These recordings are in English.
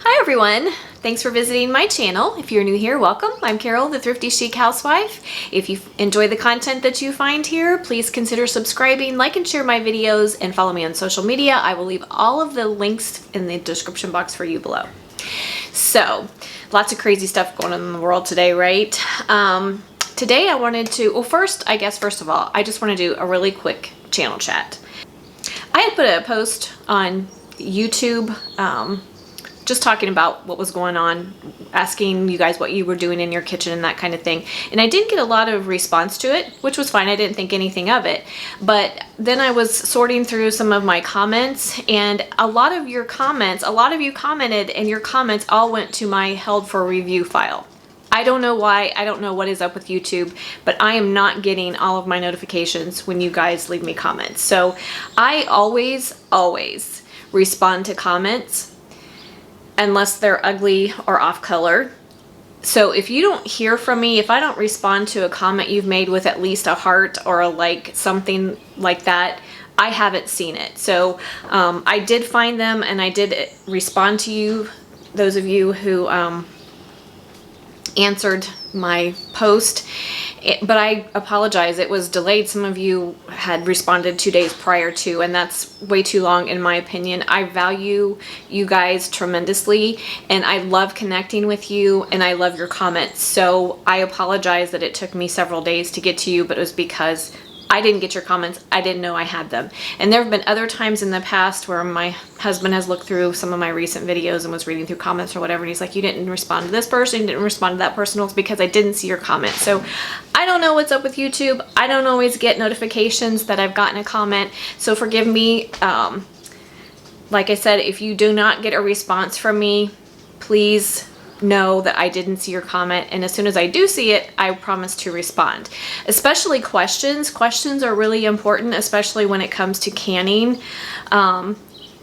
Hi everyone! Thanks for visiting my channel. If you're new here, welcome. I'm Carol, the Thrifty Chic Housewife. If you enjoy the content that you find here, please consider subscribing, like and share my videos, and follow me on social media. I will leave all of the links in the description box for you below. So, lots of crazy stuff going on in the world today, right? Today I wanted to, well first of all, I just want to do a really quick channel chat. I had put a post on YouTube just talking about what was going on, asking you guys what you were doing in your kitchen and that kind of thing. And I did get a lot of response to it, which was fine. I didn't think anything of it. But then I was sorting through some of my comments, and a lot of you commented, and your comments all went to my held for review file. I don't know why. I don't know what is up with YouTube, but I am not getting all of my notifications when you guys leave me comments. So I always respond to comments unless they're ugly or off color. So if you don't hear from me, if I don't respond to a comment you've made with at least a heart or a like, something like that, I haven't seen it. So I did find them and I did respond to you, those of you who answered my post, but I apologize, it was delayed. Some of you had responded 2 days prior to, and that's way too long in my opinion. I value you guys tremendously, and I love connecting with you, and I love your comments. So I apologize that it took me several days to get to you, but it was because I didn't get your comments. I didn't know I had them. And there have been other times in the past where my husband has looked through some of my recent videos and was reading through comments or whatever, and he's like, you didn't respond to this person, you didn't respond to that person. Well, it's because I didn't see your comment. So I don't know what's up with YouTube. I don't always get notifications that I've gotten a comment, so forgive me. Like I said, if you do not get a response from me, please know that I didn't see your comment, and as soon as I do see it, I promise to respond. Especially questions. Questions are really important, especially when it comes to canning.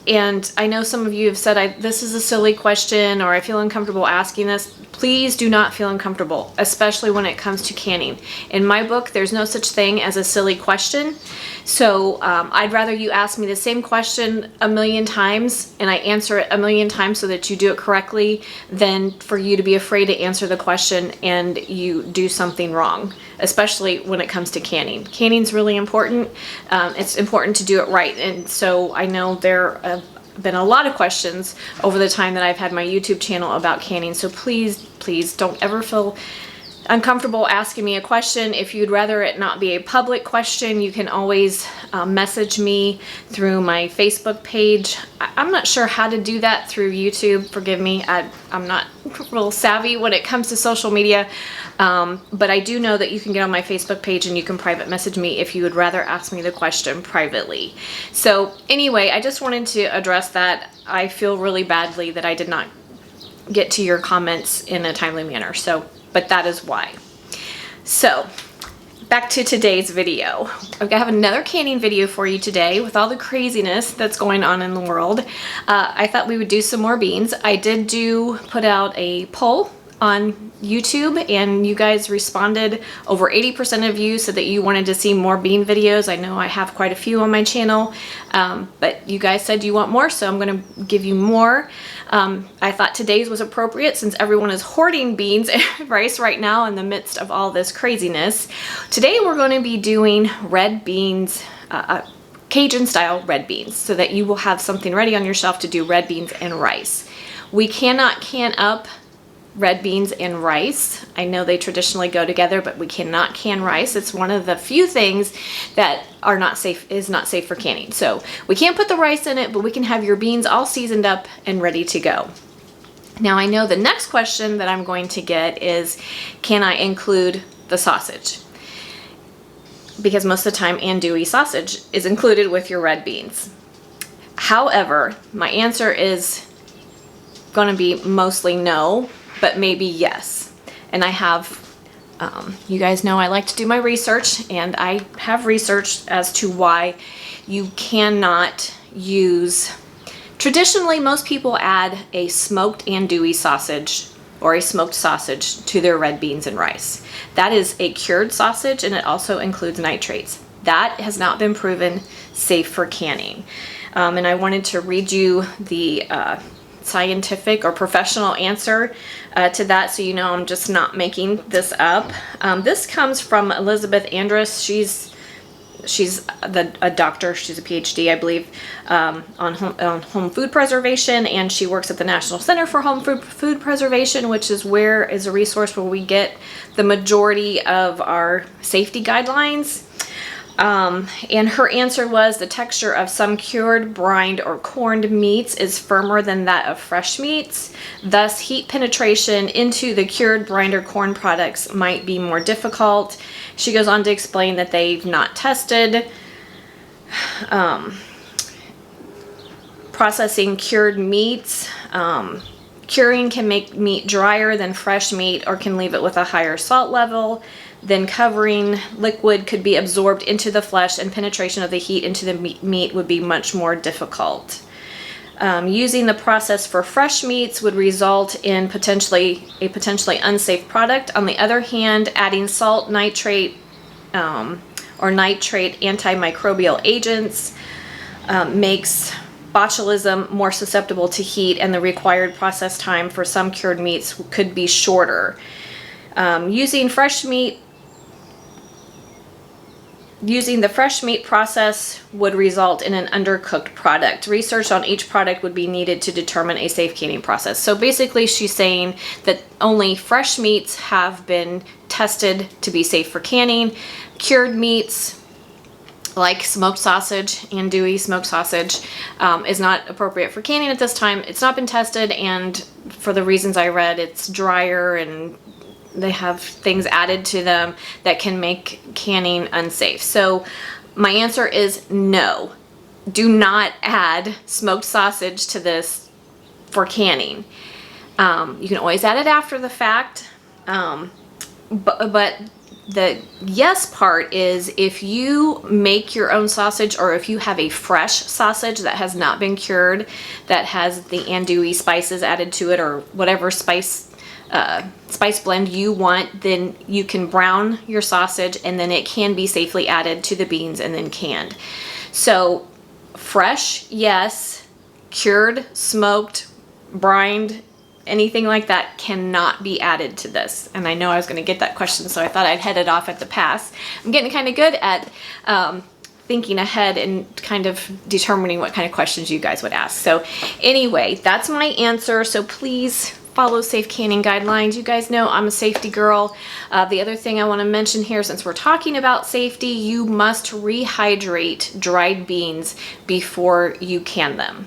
And I know some of you have said, this is a silly question, or I feel uncomfortable asking this. Please do not feel uncomfortable, especially when it comes to canning. In my book, there's no such thing as a silly question. So I'd rather you ask me the same question a million times and I answer it a million times so that you do it correctly, than for you to be afraid to answer the question and you do something wrong, especially when it comes to canning. Canning's really important. It's important to do it right. And so I know there have been a lot of questions over the time that I've had my YouTube channel about canning. So please don't ever feel uncomfortable asking me a question. If you'd rather it not be a public question, you can always message me through my Facebook page. I'm not sure how to do that through YouTube. Forgive me. I'm not real savvy when it comes to social media, but I do know that you can get on my Facebook page and you can private message me if you would rather ask me the question privately. So anyway, I just wanted to address that. I feel really badly that I did not get to your comments in a timely manner. But that is why. So back to today's video. I have another canning video for you today with all the craziness that's going on in the world. I thought we would do some more beans. I did put out a poll on YouTube, and you guys responded. Over 80% of you said that you wanted to see more bean videos. I know I have quite a few on my channel, but you guys said you want more, so I'm going to give you more. I thought today's was appropriate since everyone is hoarding beans and rice right now in the midst of all this craziness. Today we're going to be doing red beans, Cajun style red beans, so that you will have something ready on your shelf to do red beans and rice. We cannot can up red beans and rice. I know they traditionally go together, but we cannot can rice. It's one of the few things that is not safe for canning. So we can't put the rice in it, but we can have your beans all seasoned up and ready to go. Now I know the next question that I'm going to get is, can I include the sausage? Because most of the time andouille sausage is included with your red beans. However, my answer is going to be mostly no, but maybe yes. And I have, you guys know I like to do my research, and I have researched as to why you cannot use, traditionally most people add a smoked andouille sausage or a smoked sausage to their red beans and rice. That is a cured sausage, and it also includes nitrates. That has not been proven safe for canning. And I wanted to read you the scientific or professional answer to that, so you know I'm just not making this up. This comes from Elizabeth Andrus. She's a doctor. She's a PhD, I believe, on home food preservation, and she works at the National Center for Home Food Preservation, which is a resource where we get the majority of our safety guidelines. And her answer was the texture of some cured, brined, or corned meats is firmer than that of fresh meats. Thus, heat penetration into the cured, brined, or corned products might be more difficult. She goes on to explain that they've not tested processing cured meats. Curing can make meat drier than fresh meat or can leave it with a higher salt level. Then covering liquid could be absorbed into the flesh, and penetration of the heat into the meat would be much more difficult. Using the process for fresh meats would result in potentially unsafe product. On the other hand, adding salt, nitrate, or nitrate antimicrobial agents makes botulism more susceptible to heat, and the required process time for some cured meats could be shorter. Using the fresh meat process would result in an undercooked product. Research on each product would be needed to determine a safe canning process. So basically she's saying that only fresh meats have been tested to be safe for canning. Cured meats, like smoked sausage, andouille smoked sausage, is not appropriate for canning at this time. It's not been tested, and for the reasons I read, it's drier and they have things added to them that can make canning unsafe. So my answer is no. Do not add smoked sausage to this for canning. You can always add it after the fact, but the yes part is if you make your own sausage, or if you have a fresh sausage that has not been cured, that has the andouille spices added to it, or whatever spice blend you want, then you can brown your sausage, and then it can be safely added to the beans and then canned. So fresh, yes. Cured, smoked, brined, anything like that cannot be added to this. And I know I was going to get that question, so I thought I'd head it off at the pass. I'm getting kind of good at thinking ahead and kind of determining what kind of questions you guys would ask. So anyway, that's my answer. So please follow safe canning guidelines. You guys know I'm a safety girl. The other thing I want to mention here, since we're talking about safety, you must rehydrate dried beans before you can them.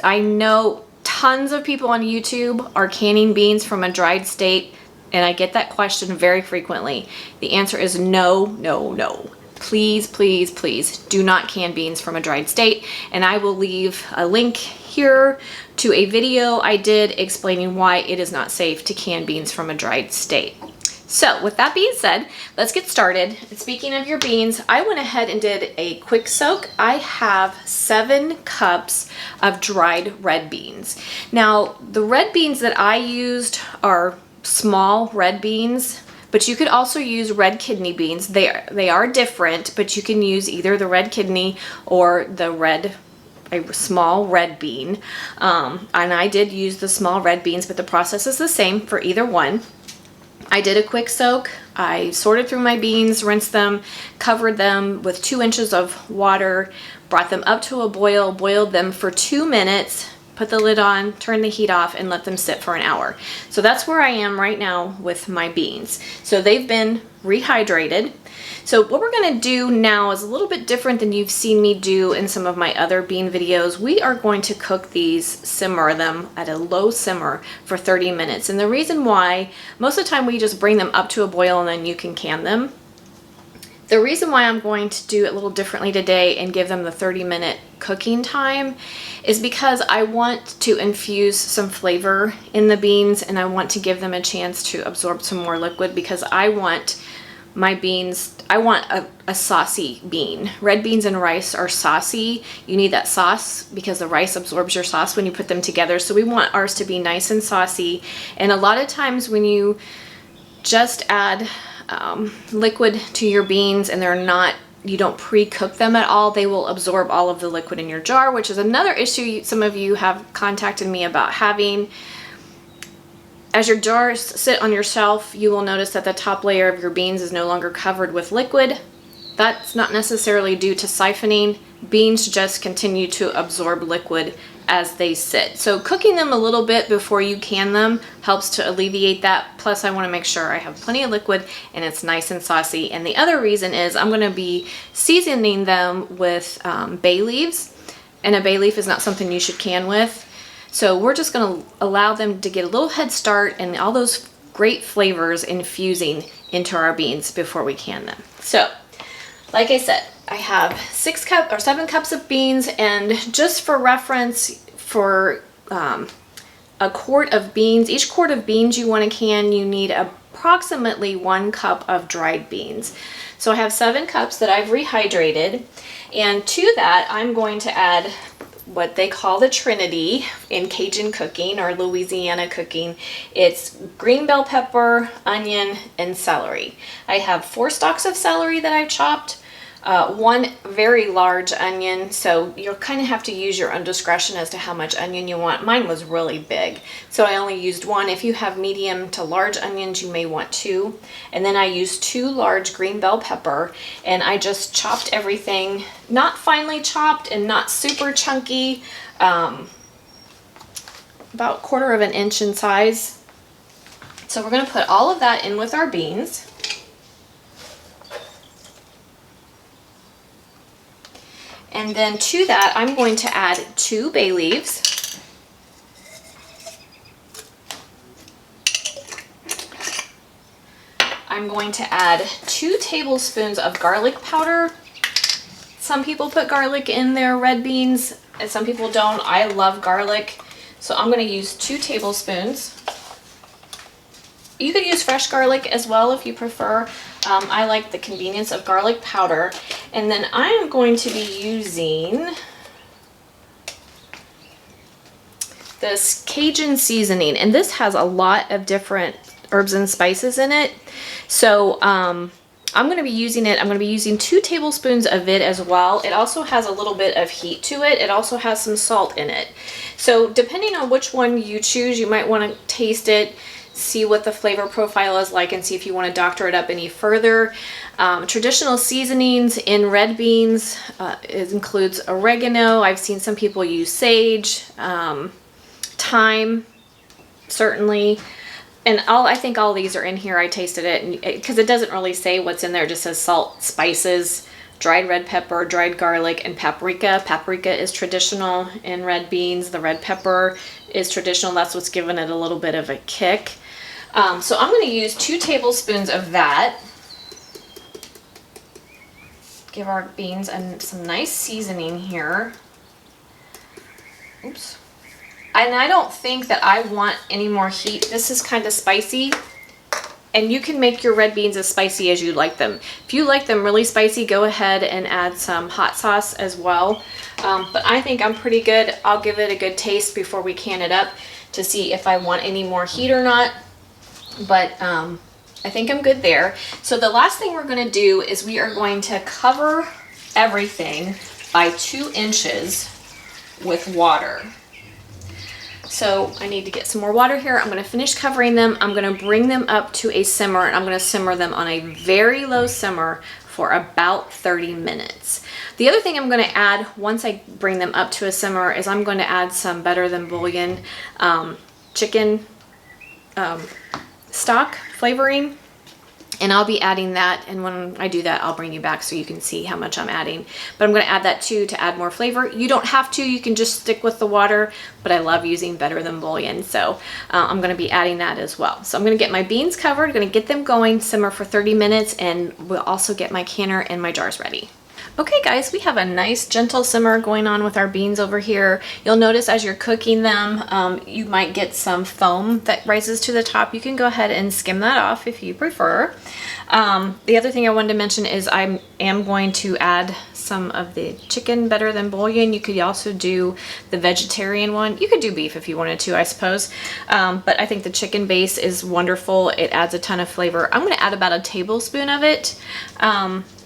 I know tons of people on YouTube are canning beans from a dried state, and I get that question very frequently. The answer is no, no, no. Please, please, please do not can beans from a dried state. And I will leave a link here to a video I did explaining why it is not safe to can beans from a dried state. So with that being said, let's get started. Speaking of your beans, I went ahead and did a quick soak. I have 7 cups of dried red beans. Now, the red beans that I used are small red beans, but you could also use red kidney beans. They are different, but you can use either the red kidney or a small red bean. And I did use the small red beans, but the process is the same for either one. I did a quick soak. I sorted through my beans, rinsed them, covered them with 2 inches of water, brought them up to a boil, boiled them for 2 minutes, put the lid on, turn the heat off, and let them sit for an hour. So that's where I am right now with my beans. So they've been rehydrated. So what we're gonna do now is a little bit different than you've seen me do in some of my other bean videos. We are going to cook these, simmer them at a low simmer for 30 minutes. And the reason why, most of the time we just bring them up to a boil and then you can can them. The reason why I'm going to do it a little differently today and give them the 30-minute cooking time is because I want to infuse some flavor in the beans, and I want to give them a chance to absorb some more liquid, because I want my beans, I want a saucy bean. Red beans and rice are saucy. You need that sauce because the rice absorbs your sauce when you put them together. So we want ours to be nice and saucy. And a lot of times when you just add liquid to your beans and they're not you don't pre-cook them at all, they will absorb all of the liquid in your jar, which is another issue some of you have contacted me about having. As your jars sit on your shelf, you will notice that the top layer of your beans is no longer covered with liquid. That's not necessarily due to siphoning. Beans just continue to absorb liquid as they sit. So cooking them a little bit before you can them helps to alleviate that. Plus I want to make sure I have plenty of liquid and it's nice and saucy. And the other reason is I'm going to be seasoning them with bay leaves, and a bay leaf is not something you should can with. So we're just going to allow them to get a little head start and all those great flavors infusing into our beans before we can them. So like I said, I have 7 cups of beans, and just for reference, for a quart of beans, each quart of beans you want to can, you need approximately 1 cup of dried beans. So I have 7 cups that I've rehydrated, and to that I'm going to add what they call the Trinity in Cajun cooking or Louisiana cooking. It's green bell pepper, onion, and celery. I have 4 stalks of celery that I've chopped, 1 very large onion, so you'll kind of have to use your own discretion as to how much onion you want. Mine was really big, so I only used 1. If you have medium to large onions, you may want 2. And then I used 2 large green bell pepper, and I just chopped everything, not finely chopped and not super chunky, about 1/4 of an inch in size. So we're going to put all of that in with our beans. And then to that, I'm going to add 2 bay leaves. I'm going to add 2 tablespoons of garlic powder. Some people put garlic in their red beans, and some people don't. I love garlic, so I'm going to use 2 tablespoons. You could use fresh garlic as well if you prefer. I like the convenience of garlic powder. And then I am going to be using this Cajun seasoning, and this has a lot of different herbs and spices in it. So I'm going to be using it. I'm going to be using 2 tablespoons of it as well. It also has a little bit of heat to it. It also has some salt in it. So depending on which one you choose, you might want to taste it, see what the flavor profile is like, and see if you want to doctor it up any further. Traditional seasonings in red beans, it includes oregano. I've seen some people use sage, thyme, certainly. And I think all these are in here. I tasted it, because it doesn't really say what's in there. It just says salt, spices, dried red pepper, dried garlic, and paprika. Paprika is traditional in red beans. The red pepper is traditional. That's what's given it a little bit of a kick. So I'm going to use 2 tablespoons of that. Give our beans some nice seasoning here. Oops. And I don't think that I want any more heat. This is kind of spicy, and you can make your red beans as spicy as you like them. If you like them really spicy, go ahead and add some hot sauce as well. But I think I'm pretty good. I'll give it a good taste before we can it up to see if I want any more heat or not. But I think I'm good there. So the last thing we're going to do is we are going to cover everything by 2 inches with water. So I need to get some more water here. I'm going to finish covering them. I'm going to bring them up to a simmer, and I'm going to simmer them on a very low simmer for about 30 minutes. The other thing I'm going to add once I bring them up to a simmer is I'm going to add some Better Than Bouillion chicken stock flavoring, and I'll be adding that, and when I do that I'll bring you back so you can see how much I'm adding. But I'm going to add that too to add more flavor. You don't have to, you can just stick with the water, but I love using Better Than Bouillion, so I'm going to be adding that as well. So I'm going to get my beans covered, going to get them going, simmer for 30 minutes, and we'll also get my canner and my jars ready. Okay guys, we have a nice gentle simmer going on with our beans over here. You'll notice as you're cooking them, you might get some foam that rises to the top. You can go ahead and skim that off if you prefer. The other thing I wanted to mention is I am going to add some of the chicken Better Than Bouillion. You could also do the vegetarian one. You could do beef if you wanted to, I suppose. But I think the chicken base is wonderful. It adds a ton of flavor. I'm going to add about a tablespoon of it.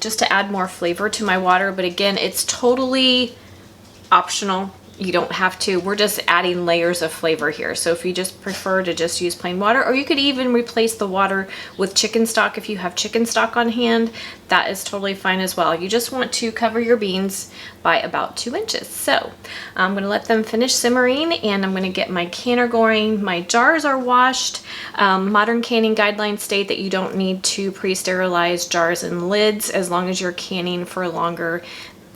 just to add more flavor to my water. But again, it's totally optional. You don't have to. We're just adding layers of flavor here. So if you just prefer to just use plain water, or you could even replace the water with chicken stock if you have chicken stock on hand, that is totally fine as well. You just want to cover your beans by about 2 inches. So I'm going to let them finish simmering, and I'm going to get my canner going. My jars are washed. Modern canning guidelines state that you don't need to pre-sterilize jars and lids as long as you're canning for longer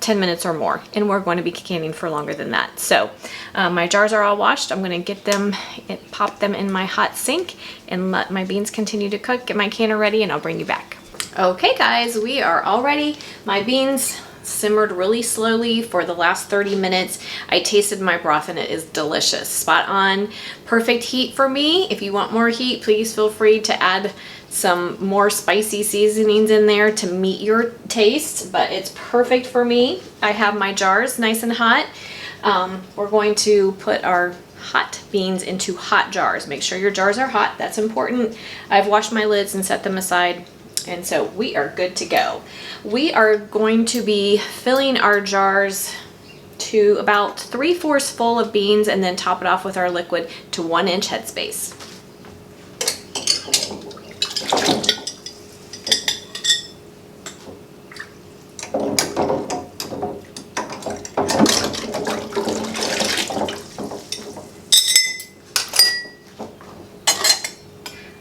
10 minutes or more, and we're going to be canning for longer than that. So my jars are all washed. I'm going to get them and pop them in my hot sink and let my beans continue to cook, get my canner ready, and I'll bring you back. Okay guys, we are all ready. My beans simmered really slowly for the last 30 minutes. I tasted my broth and it is delicious. Spot on, perfect heat for me. If you want more heat, please feel free to add some more spicy seasonings in there to meet your taste, but it's perfect for me. I have my jars nice and hot. We're going to put our hot beans into hot jars. Make sure your jars are hot, that's important. I've washed my lids and set them aside, and so we are good to go. We are going to be filling our jars to about 3/4 full of beans and then top it off with our liquid to 1 inch headspace.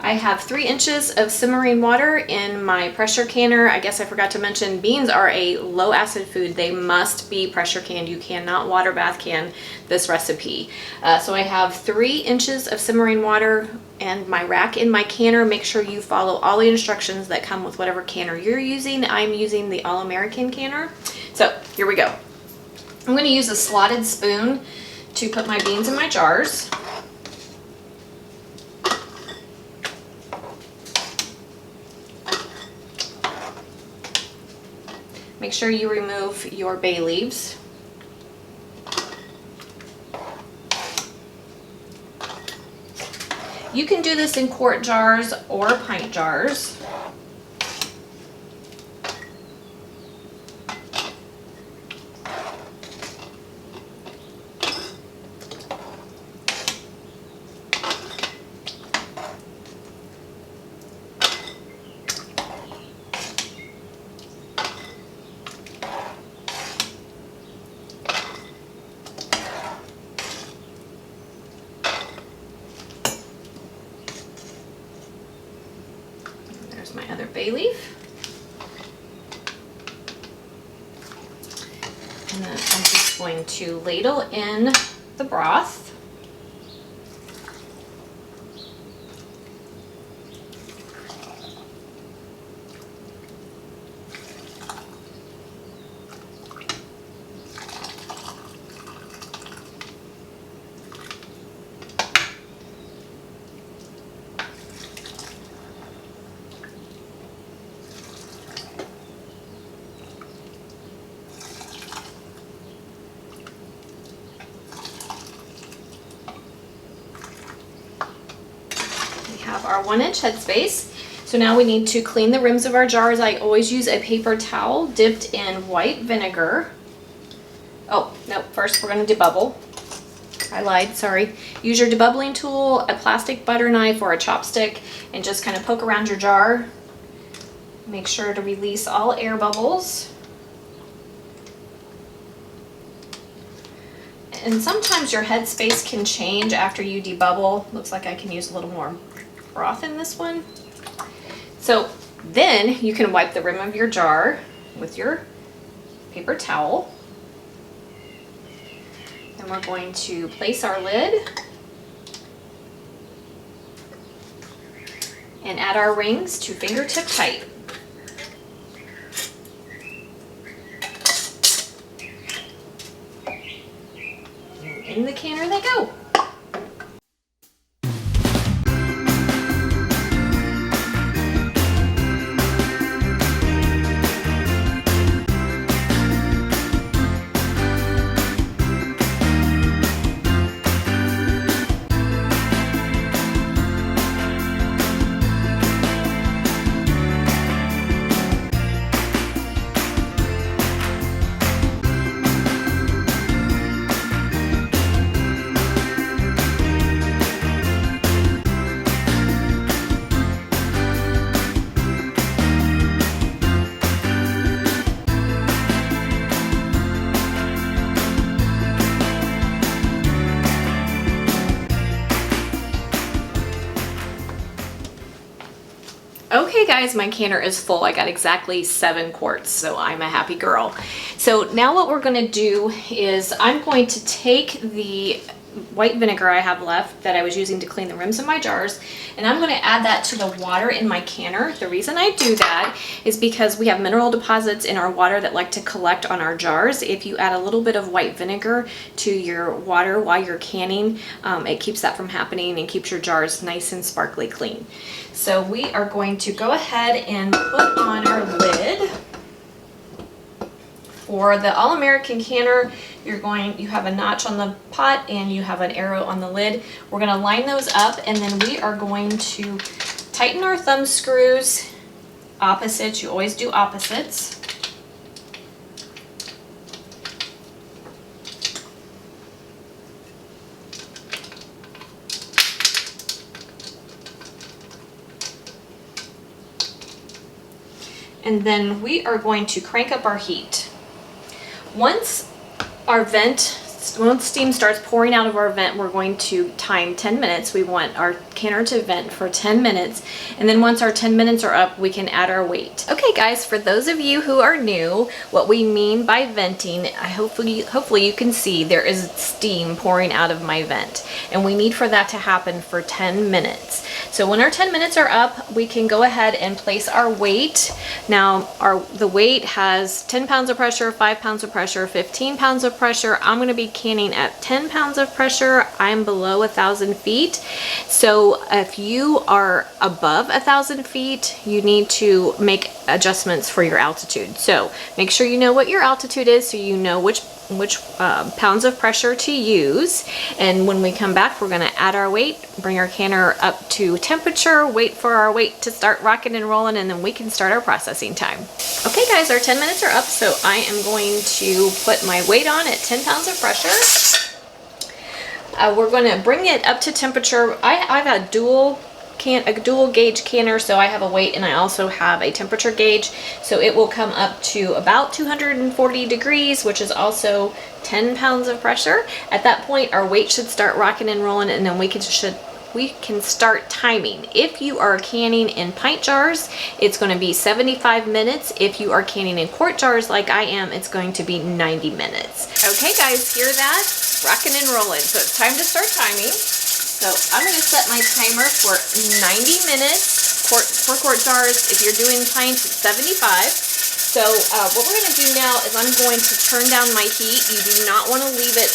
I have 3 inches of simmering water in my pressure canner. I guess I forgot to mention, beans are a low acid food. They must be pressure canned. You cannot water bath can this recipe. So I have 3 inches of simmering water and my rack in my canner. Make sure you follow all the instructions that come with whatever canner you're using. I'm using the All-American canner. So here we go. I'm going to use a slotted spoon to put my beans in my jars. Make sure you remove your bay leaves. You can do this in quart jars or pint jars. There's my other bay leaf. And then I'm just going to ladle in the broth. Have our 1 inch headspace. So now we need to clean the rims of our jars. I always use a paper towel dipped in white vinegar. Oh, no, first we're going to debubble. I lied, sorry. Use your debubbling tool, a plastic butter knife, or a chopstick, and just kind of poke around your jar. Make sure to release all air bubbles. And sometimes your headspace can change after you debubble. Looks like I can use a little more broth in this one. So then you can wipe the rim of your jar with your paper towel. Then we're going to place our lid and add our rings to fingertip tight. And in the canner they go. Okay guys, my canner is full. I got exactly 7 quarts, so I'm a happy girl. So now what we're gonna do is I'm going to take the white vinegar I have left that I was using to clean the rims of my jars, and I'm going to add that to the water in my canner. The reason I do that is because we have mineral deposits in our water that like to collect on our jars. If you add a little bit of white vinegar to your water while you're canning, it keeps that from happening and keeps your jars nice and sparkly clean. So we are going to go ahead and put on our lid. For the All-American canner, you have a notch on the pot and you have an arrow on the lid. We're going to line those up, and then we are going to tighten our thumb screws opposites. You always do opposites. And then we are going to crank up our heat. Once steam starts pouring out of our vent, we're going to time 10 minutes. We want our canner to vent for 10 minutes. And then once our 10 minutes are up, we can add our weight. Okay guys, for those of you who are new, what we mean by venting, hopefully you can see there is steam pouring out of my vent. And we need for that to happen for 10 minutes. So when our 10 minutes are up, we can go ahead and place our weight. Now the weight has 10 pounds of pressure, 5 pounds of pressure, 15 pounds of pressure. I'm going to be canning at 10 pounds of pressure. I'm below 1,000 feet. So if you are above 1,000 feet, you need to make adjustments for your altitude. So make sure you know what your altitude is so you know which pounds of pressure to use. And when we come back, we're going to add our weight, bring our canner up to temperature, wait for our weight to start rocking and rolling, and then we can start our processing time. Okay guys, our 10 minutes are up, so I am going to put my weight on at 10 pounds of pressure. We're going to bring it up to temperature. I have a dual gauge canner, so I have a weight and I also have a temperature gauge, so it will come up to about 240 degrees, which is also 10 pounds of pressure. At that point, our weight should start rocking and rolling, and then we can start timing. If you are canning in pint jars, it's going to be 75 minutes. If you are canning in quart jars like I am, it's going to be 90 minutes. Okay guys, hear that? Rocking and rolling. So it's time to start timing. So I'm going to set my timer for 90 minutes for quart jars. If you're doing pints, it's 75. So what we're going to do now is I'm going to turn down my heat. You do not want to leave it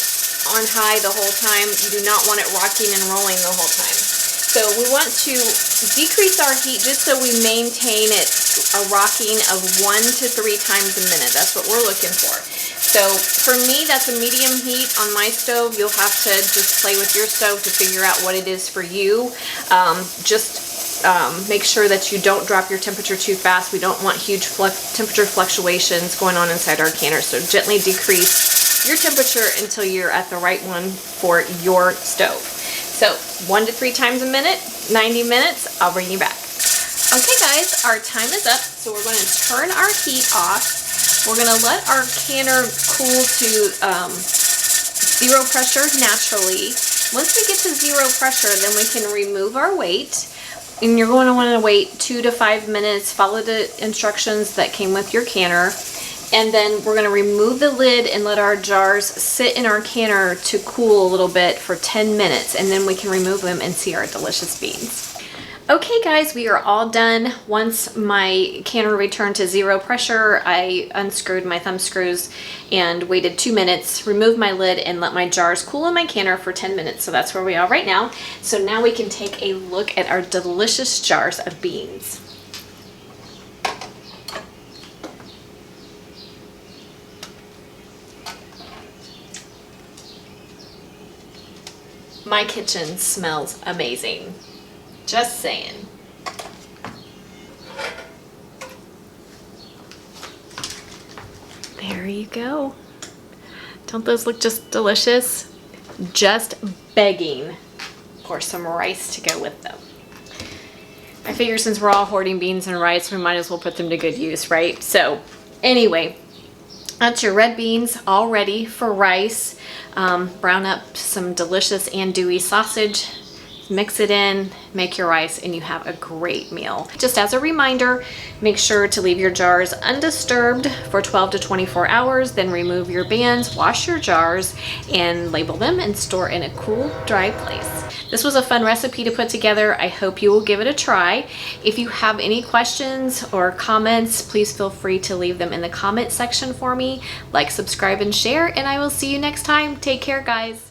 on high the whole time. You do not want it rocking and rolling the whole time. So we want to decrease our heat just so we maintain it a rocking of 1 to 3 times a minute. That's what we're looking for. So for me, that's a medium heat on my stove. You'll have to just play with your stove to figure out what it is for you. Make sure that you don't drop your temperature too fast. We don't want huge temperature fluctuations going on inside our canner. So gently decrease your temperature until you're at the right one for your stove. So 1 to 3 times a minute, 90 minutes, I'll bring you back. Okay guys, our time is up. So we're going to turn our heat off. We're going to let our canner cool to 0 pressure naturally. Once we get to 0 pressure, then we can remove our weight. And you're going to want to wait 2 to 5 minutes, follow the instructions that came with your canner. And then we're going to remove the lid and let our jars sit in our canner to cool a little bit for 10 minutes. And then we can remove them and see our delicious beans. Okay guys, we are all done. Once my canner returned to 0 pressure, I unscrewed my thumb screws and waited 2 minutes, removed my lid, and let my jars cool in my canner for 10 minutes. So that's where we are right now. So now we can take a look at our delicious jars of beans. My kitchen smells amazing. Just saying. There you go. Don't those look just delicious? Just begging for some rice to go with them. I figure since we're all hoarding beans and rice, we might as well put them to good use, right? So anyway, that's your red beans all ready for rice. Brown up some delicious andouille sausage. mix it in, make your rice, and you have a great meal. Just as a reminder, make sure to leave your jars undisturbed for 12 to 24 hours, then remove your bands, wash your jars, and label them and store in a cool, dry place. This was a fun recipe to put together. I hope you will give it a try. If you have any questions or comments, please feel free to leave them in the comment section for me. Like, subscribe, and share, and I will see you next time. Take care, guys.